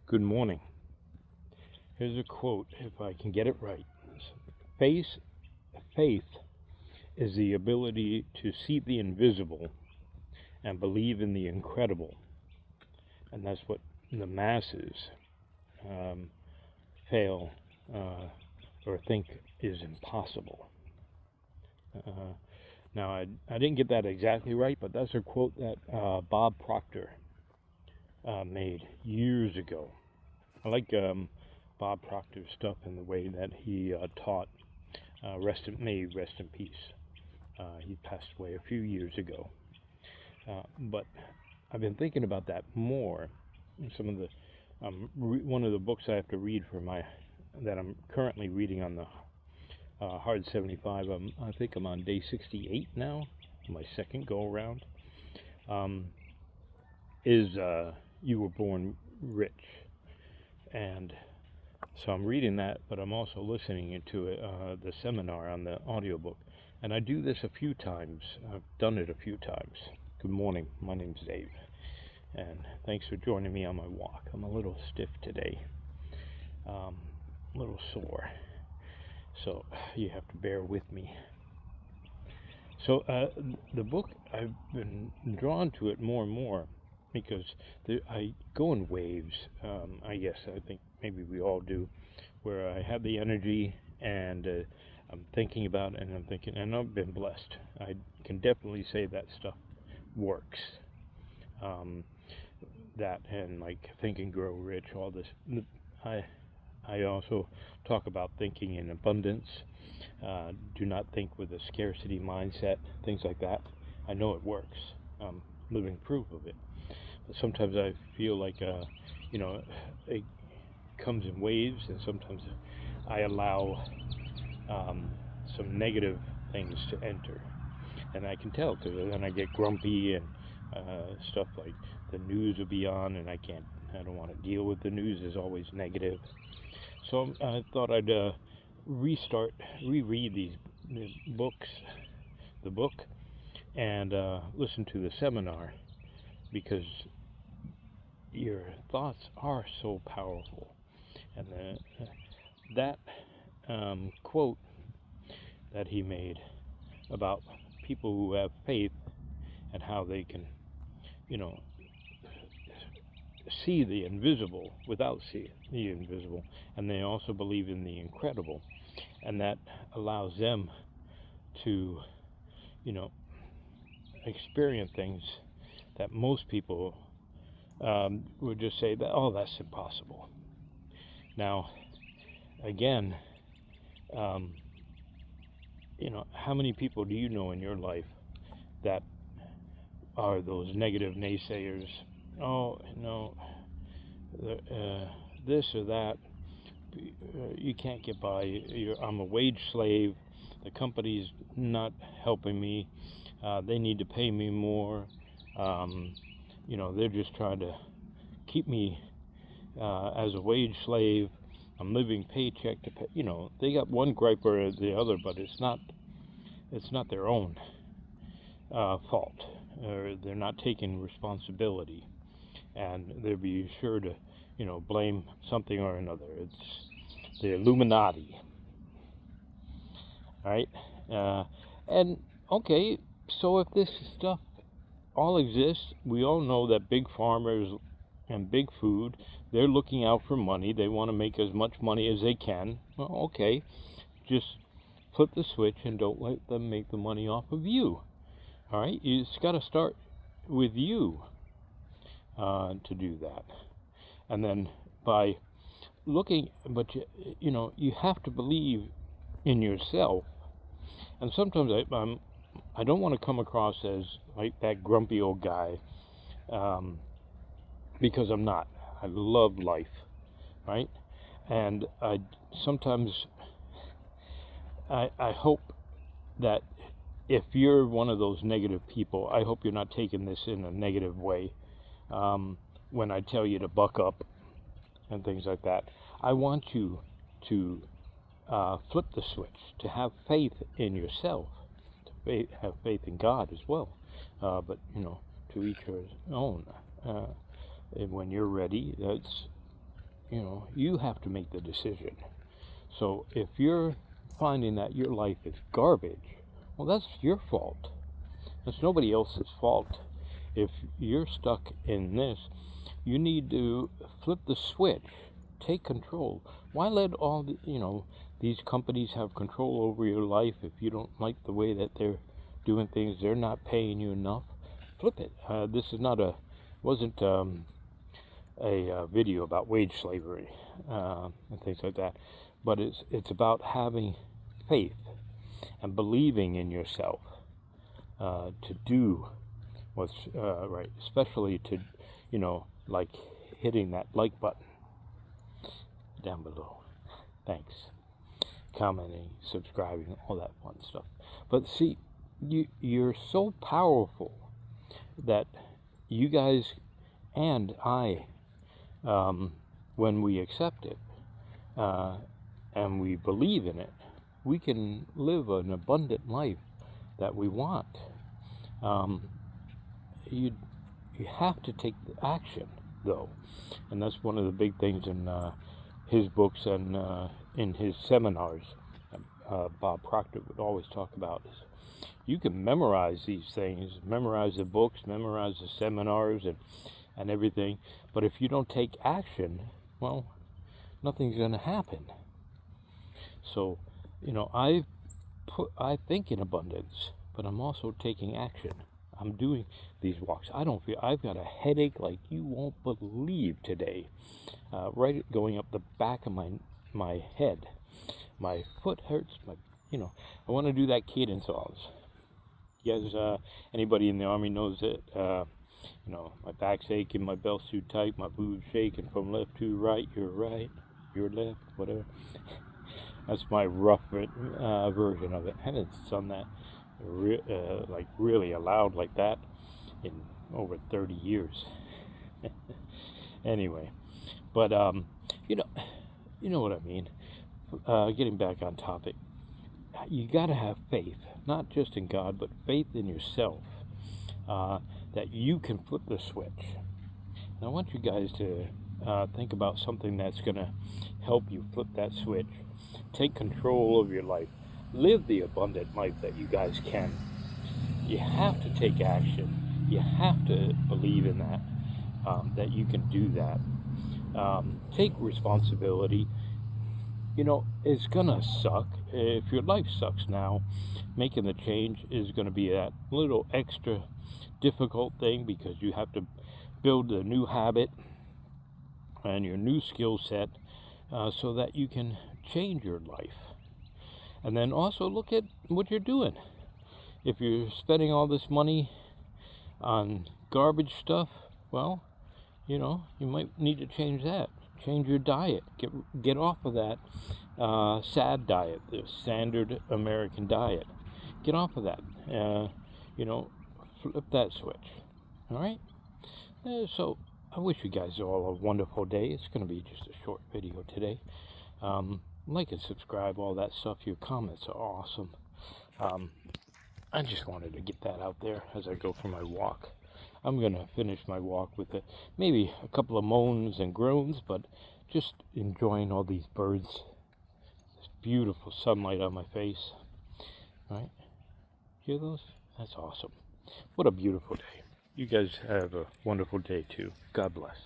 Good morning. Here's a quote, if I can get it right. Faith, faith is the ability to see the invisible and believe in the incredible. And that's what the masses fail or think is impossible. Now, I didn't get that exactly right, but that's a quote that Bob Proctor made years ago. I like Bob Proctor's stuff in the way that he taught. May he rest in peace. He passed away a few years ago. But I've been thinking about that more. Some of the one of the books I have to read that I'm currently reading on the Hard 75. I think I'm on day 68 now, my second go around. Is You Were Born Rich, and so I'm reading that, but I'm also listening to the seminar on the audiobook. And I do this a few times. I've done it a few times. Good morning. My name's Dave. And thanks for joining me on my walk. I'm a little stiff today. A little sore. So you have to bear with me. So the book, I've been drawn to it more and more because I go in waves, I guess. I think maybe we all do, where I have the energy and I'm thinking about it, and I've been blessed. I can definitely say that stuff works. That and like Think and Grow Rich, all this. I also talk about thinking in abundance. Do not think with a scarcity mindset, things like that. I know it works. I'm living proof of it. But sometimes I feel like, it comes in waves, and sometimes I allow some negative things to enter. And I can tell, because then I get grumpy and stuff like the news will be on, and I don't want to deal with the news. Is always negative. So I thought I'd reread these books, the book, and listen to the seminar, because your thoughts are so powerful. And that quote that he made about people who have faith and how they can, see the invisible without seeing the invisible, and they also believe in the incredible, and that allows them to, experience things that most people would just say that, oh, that's impossible. Now, again, how many people do you know in your life that are those negative naysayers? Oh, no, this or that, you can't get by, I'm a wage slave, the company's not helping me, they need to pay me more, they're just trying to keep me as a wage slave, I'm living paycheck to pay, they got one gripe or the other, but it's not their own fault, or they're not taking responsibility, and they'll be sure to, blame something or another. It's the Illuminati. All right, and okay, so if this stuff all exists, we all know that big farmers and big food, they're looking out for money. They want to make as much money as they can. Well, okay, just flip the switch and don't let them make the money off of you. All right, it's got to start with you to do that, and then by looking, but you have to believe in yourself. And sometimes I don't want to come across as like that grumpy old guy, because I'm not. I love life, right? And sometimes I hope that if you're one of those negative people, I hope you're not taking this in a negative way. When I tell you to buck up and things like that, I want you to flip the switch, to have faith in yourself, to have faith in God as well. But to each his own. And when you're ready, you have to make the decision. So if you're finding that your life is garbage, well, that's your fault. It's nobody else's fault. If you're stuck in this, you need to flip the switch, take control. Why let all these companies have control over your life? If you don't like the way that they're doing things, they're not paying you enough, flip it. This is wasn't a video about wage slavery and things like that, but it's about having faith and believing in yourself to do what's right, especially to like hitting that like button down below. Thanks. Commenting, subscribing, all that fun stuff. But see, you're so powerful that you guys and I, when we accept it and we believe in it, we can live an abundant life that we want. You have to take the action, though, and that's one of the big things in his books and in his seminars. Bob Proctor would always talk about is you can memorize these things, memorize the books, memorize the seminars, and everything, but if you don't take action, well, nothing's going to happen. So, I think in abundance, but I'm also taking action. I'm doing these walks. I've got a headache like you won't believe today, right going up the back of my head. My foot hurts. I want to do that cadence songs. You guys, anybody in the Army knows it. My back's aching, my belt's too tight, my boobs shaking from left to right, your left, whatever. That's my rough version of it. I haven't sung that really aloud like that in over 30 years. Anyway, but you know what I mean. Getting back on topic, you got to have faith, not just in God, but faith in yourself, that you can flip the switch. And I want you guys to think about something that's going to help you flip that switch. Take control of your life. Live the abundant life that you guys can. You have to take action. You have to believe in that, that you can do that. Take responsibility. It's gonna suck. If your life sucks now, making the change is gonna be that little extra difficult thing because you have to build a new habit and your new skill set so that you can change your life. And then also look at what you're doing. If you're spending all this money on garbage stuff, well, you might need to change that. Change your diet. Get off of that SAD diet, the standard American diet. Get off of that. Flip that switch. All right? So I wish you guys all a wonderful day. It's going to be just a short video today. Like and subscribe, all that stuff. Your comments are awesome. I just wanted to get that out there as I go for my walk. I'm going to finish my walk with maybe a couple of moans and groans, but just enjoying all these birds. This beautiful sunlight on my face. Right? Hear those? That's awesome. What a beautiful day. You guys have a wonderful day too. God bless.